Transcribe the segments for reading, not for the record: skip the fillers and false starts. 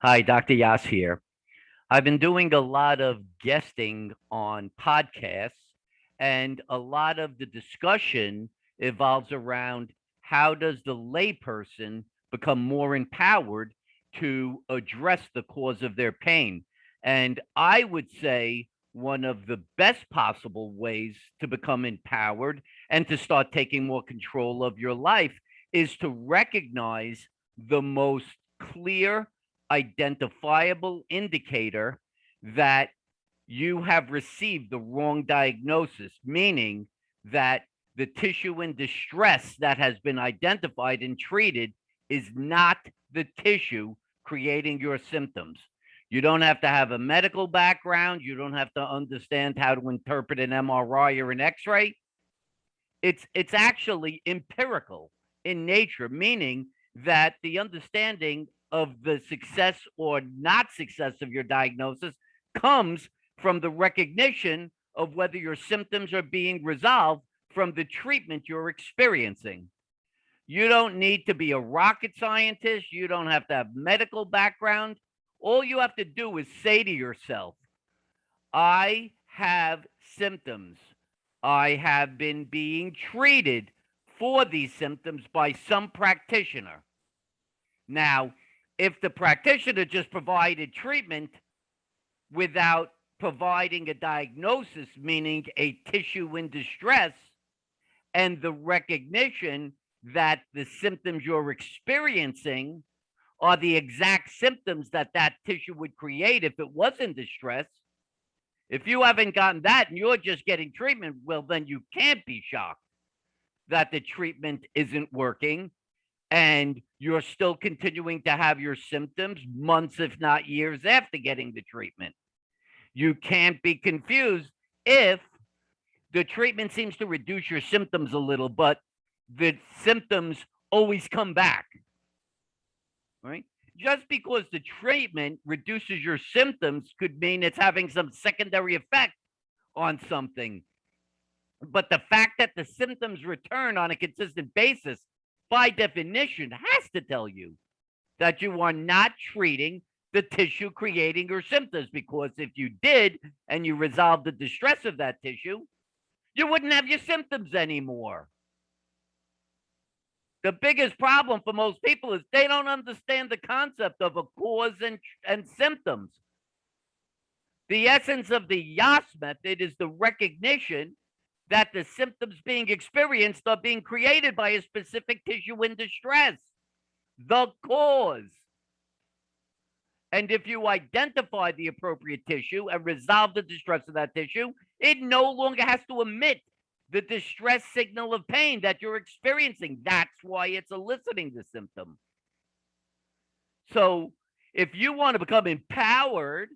Hi, Dr. Yass here. I've been doing a lot of guesting on podcasts, and a lot of the discussion evolves around how does the layperson become more empowered to address the cause of their pain. And I would say one of the best possible ways to become empowered and to start taking more control of your life is to recognize the most clear identifiable indicator that you have received the wrong diagnosis, meaning that the tissue in distress that has been identified and treated is not the tissue creating your symptoms. You don't have to have a medical background. You don't have to understand how to interpret an MRI or an X-ray. It's actually empirical in nature, meaning that the understanding of the success or not success of your diagnosis comes from the recognition of whether your symptoms are being resolved from the treatment you're experiencing. You don't need to be a rocket scientist. You don't have to have medical background. All you have to do is say to yourself, I have symptoms. I have been being treated for these symptoms by some practitioner. Now, if the practitioner just provided treatment without providing a diagnosis, meaning a tissue in distress, and the recognition that the symptoms you're experiencing are the exact symptoms that that tissue would create if it was in distress. If you haven't gotten that and you're just getting treatment, well, then you can't be shocked that the treatment isn't working and you're still continuing to have your symptoms months, if not years, after getting the treatment. You can't be confused if the treatment seems to reduce your symptoms a little, but the symptoms always come back, right? Just because the treatment reduces your symptoms could mean it's having some secondary effect on something. But the fact that the symptoms return on a consistent basis, by definition, has to tell you that you are not treating the tissue creating your symptoms. Because if you did and you resolved the distress of that tissue, you wouldn't have your symptoms anymore. The biggest problem for most people is they don't understand the concept of a cause and symptoms. The essence of the Yass method is the recognition that the symptoms being experienced are being created by a specific tissue in distress, the cause. And if you identify the appropriate tissue and resolve the distress of that tissue, it no longer has to emit the distress signal of pain that you're experiencing. That's why it's eliciting the symptom. So if you want to become empowered,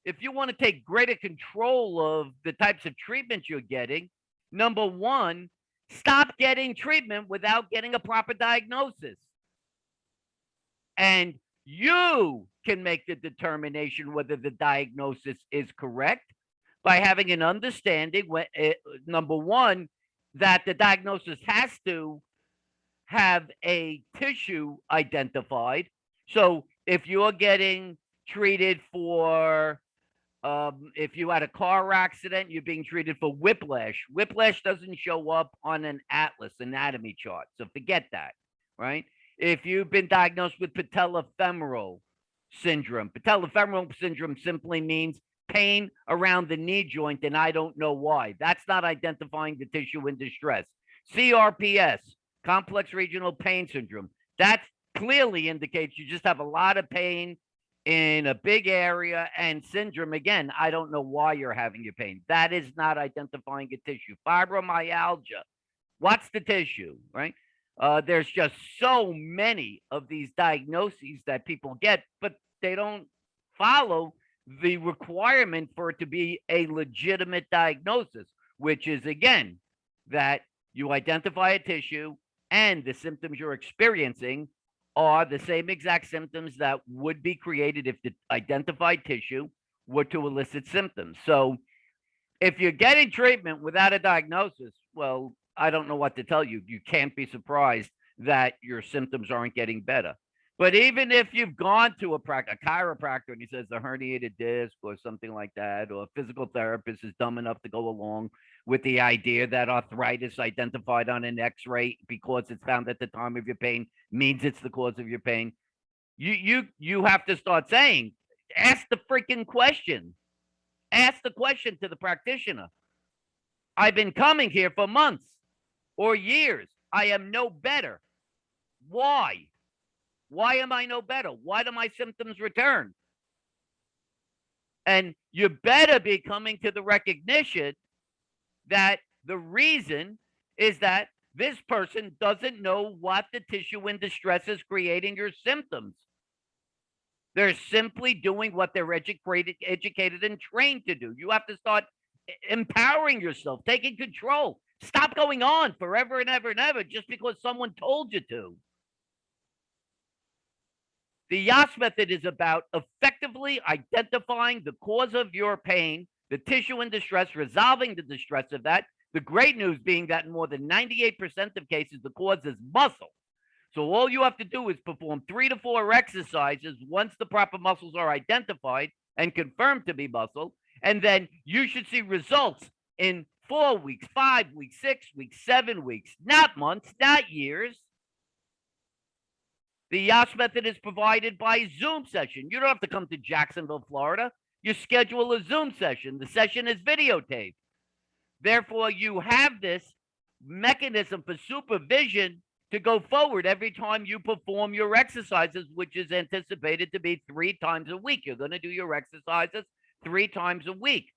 if you want to take greater control of the types of treatments you're getting, number one, stop getting treatment without getting a proper diagnosis. And you can make the determination whether the diagnosis is correct by having an understanding, number one, that the diagnosis has to have a tissue identified. So if you're getting treated for if you had a car accident, you're being treated for whiplash. Whiplash doesn't show up on an atlas anatomy chart. So forget that, right? If you've been diagnosed with patellofemoral syndrome, patellofemoral syndrome simply means pain around the knee joint, and I don't know why. That's not identifying the tissue in distress. CRPS, complex regional pain syndrome, that clearly indicates you just have a lot of pain in a big area. And syndrome, again, I don't know why you're having your pain. That is not identifying a tissue. Fibromyalgia, what's the tissue, right? There's just so many of these diagnoses that people get, but they don't follow the requirement for it to be a legitimate diagnosis, which is, again, that you identify a tissue and the symptoms you're experiencing are the same exact symptoms that would be created if the identified tissue were to elicit symptoms. So if you're getting treatment without a diagnosis, well, I don't know what to tell you. You can't be surprised that your symptoms aren't getting better. But even if you've gone to a chiropractor and he says a herniated disc or something like that, or a physical therapist is dumb enough to go along with the idea that arthritis identified on an X-ray because it's found at the time of your pain means it's the cause of your pain, you have to start saying, ask the freaking question. Ask the question to the practitioner. I've been coming here for months or years. I am no better. Why? Why am I no better? Why do my symptoms return? And you better be coming to the recognition that the reason is that this person doesn't know what the tissue in distress is creating your symptoms. They're simply doing what they're educated and trained to do. You have to start empowering yourself, taking control. Stop going on forever and ever and ever just because someone told you to. The Yass method is about effectively identifying the cause of your pain, the tissue in distress, resolving the distress of that. The great news being that in more than 98% of cases, the cause is muscle. So all you have to do is perform 3 to 4 exercises once the proper muscles are identified and confirmed to be muscle. And then you should see results in 4 weeks, 5 weeks, 6 weeks, 7 weeks, not months, not years. The Yass method is provided by Zoom session. You don't have to come to Jacksonville, Florida. You schedule a Zoom session. The session is videotaped. Therefore, you have this mechanism for supervision to go forward every time you perform your exercises, which is anticipated to be 3 times a week. You're going to do your exercises 3 times a week.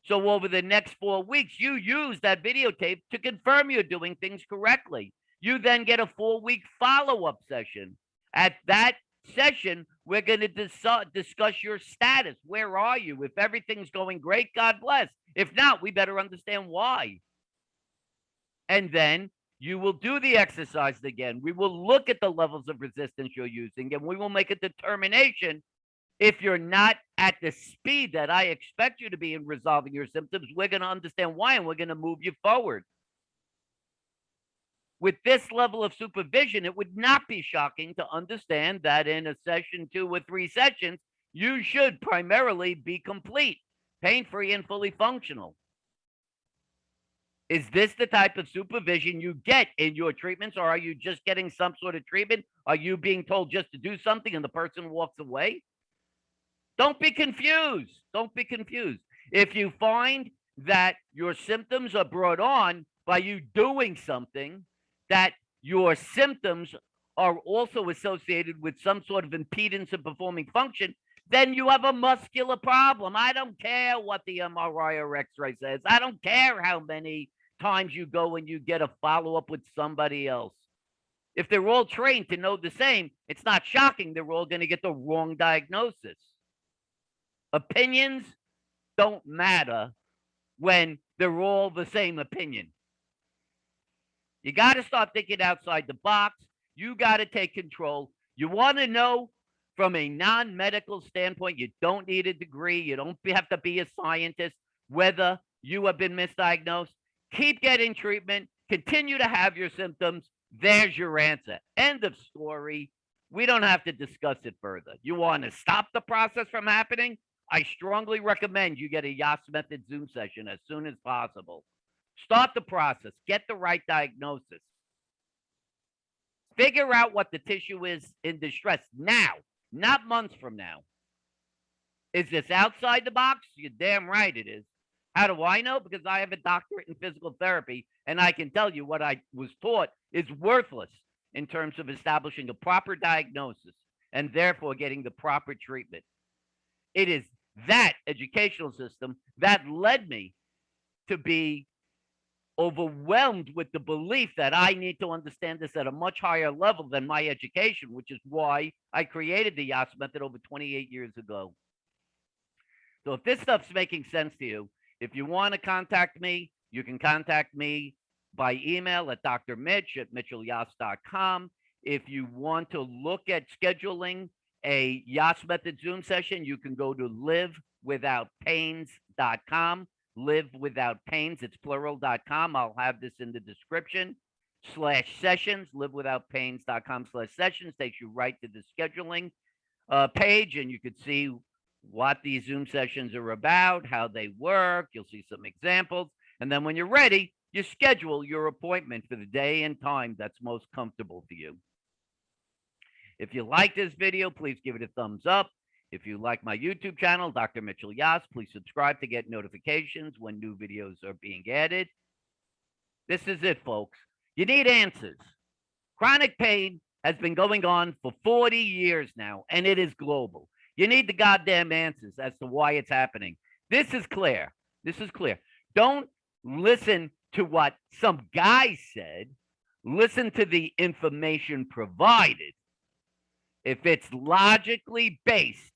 So over the next 4 weeks, you use that videotape to confirm you're doing things correctly. You then get a 4-week follow-up session. At that session, we're going to discuss your status. Where are you? If everything's going great, God bless. If not, we better understand why. And then you will do the exercise again. We will look at the levels of resistance you're using, and we will make a determination. If you're not at the speed that I expect you to be in resolving your symptoms, we're going to understand why, and we're going to move you forward. With this level of supervision, it would not be shocking to understand that in a session, 2 or 3 sessions, you should primarily be complete, pain-free, and fully functional. Is this the type of supervision you get in your treatments, or are you just getting some sort of treatment? Are you being told just to do something and the person walks away? Don't be confused. Don't be confused. If you find that your symptoms are brought on by you doing something, that your symptoms are also associated with some sort of impedance in performing function, then you have a muscular problem. I don't care what the MRI or X-ray says. I don't care how many times you go and you get a follow-up with somebody else. If they're all trained to know the same, it's not shocking they're all going to get the wrong diagnosis. Opinions don't matter when they're all the same opinion. You got to start thinking outside the box. You got to take control. You want to know from a non-medical standpoint, you don't need a degree. You don't have to be a scientist, whether you have been misdiagnosed. Keep getting treatment. Continue to have your symptoms. There's your answer. End of story. We don't have to discuss it further. You want to stop the process from happening? I strongly recommend you get a Yass method Zoom session as soon as possible. Start the process. Get the right diagnosis. Figure out what the tissue is in distress now, not months from now. Is this outside the box? You're damn right it is. How do I know? Because I have a doctorate in physical therapy, and I can tell you what I was taught is worthless in terms of establishing a proper diagnosis and therefore getting the proper treatment. It is that educational system that led me to be overwhelmed with the belief that I need to understand this at a much higher level than my education, which is why I created the Yass method over 28 years ago. So if this stuff's making sense to you, if you want to contact me, you can contact me by email at drmitch@mitchellyass.com. If you want to look at scheduling a Yass method Zoom session, you can go to livewithoutpains.com. Live without pains, it's plural.com. I'll have this in the description. /sessions, livewithoutpains.com/sessions takes you right to the scheduling page, and you could see what these Zoom sessions are about, how they work. You'll see some examples. And then when you're ready, you schedule your appointment for the day and time that's most comfortable for you. If you like this video, please give it a thumbs up. If you like my YouTube channel, Dr. Mitchell Yass, please subscribe to get notifications when new videos are being added. This is it, folks. You need answers. Chronic pain has been going on for 40 years now, and it is global. You need the goddamn answers as to why it's happening. This is clear. This is clear. Don't listen to what some guy said. Listen to the information provided. If it's logically based,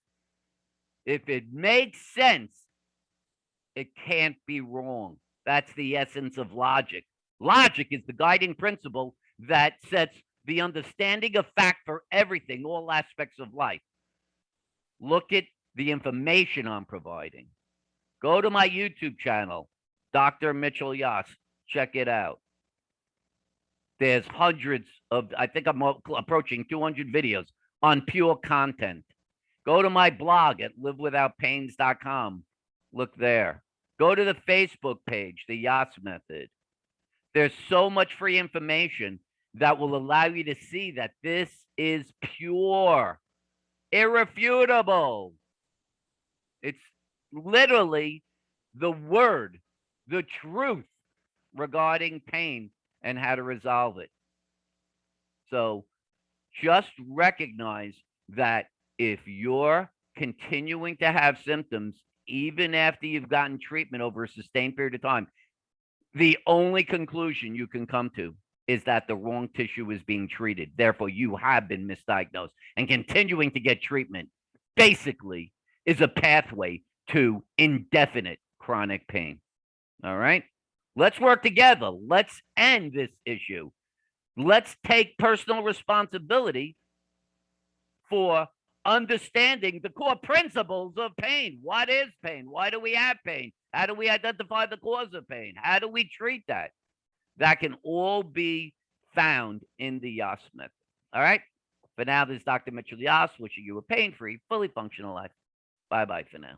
if it makes sense, it can't be wrong. That's the essence of logic. Logic is the guiding principle that sets the understanding of fact for everything, all aspects of life. Look at the information I'm providing. Go to my YouTube channel, Dr. Mitchell Yass. Check it out. There's hundreds of, I think I'm approaching 200 videos on pure content. Go to my blog at livewithoutpains.com. Look there. Go to the Facebook page, the Yass Method. There's so much free information that will allow you to see that this is pure, irrefutable. It's literally the word, the truth regarding pain and how to resolve it. So just recognize that if you're continuing to have symptoms, even after you've gotten treatment over a sustained period of time, the only conclusion you can come to is that the wrong tissue is being treated. Therefore, you have been misdiagnosed. And continuing to get treatment basically is a pathway to indefinite chronic pain. All right? Let's work together. Let's end this issue. Let's take personal responsibility for understanding the core principles of pain. What is pain? Why do we have pain? How do we identify the cause of pain? How do we treat that? That can all be found in the Yass method. All right? For now, this is Dr. Mitchell Yass wishing you a pain-free, fully functional life. Bye-bye for now.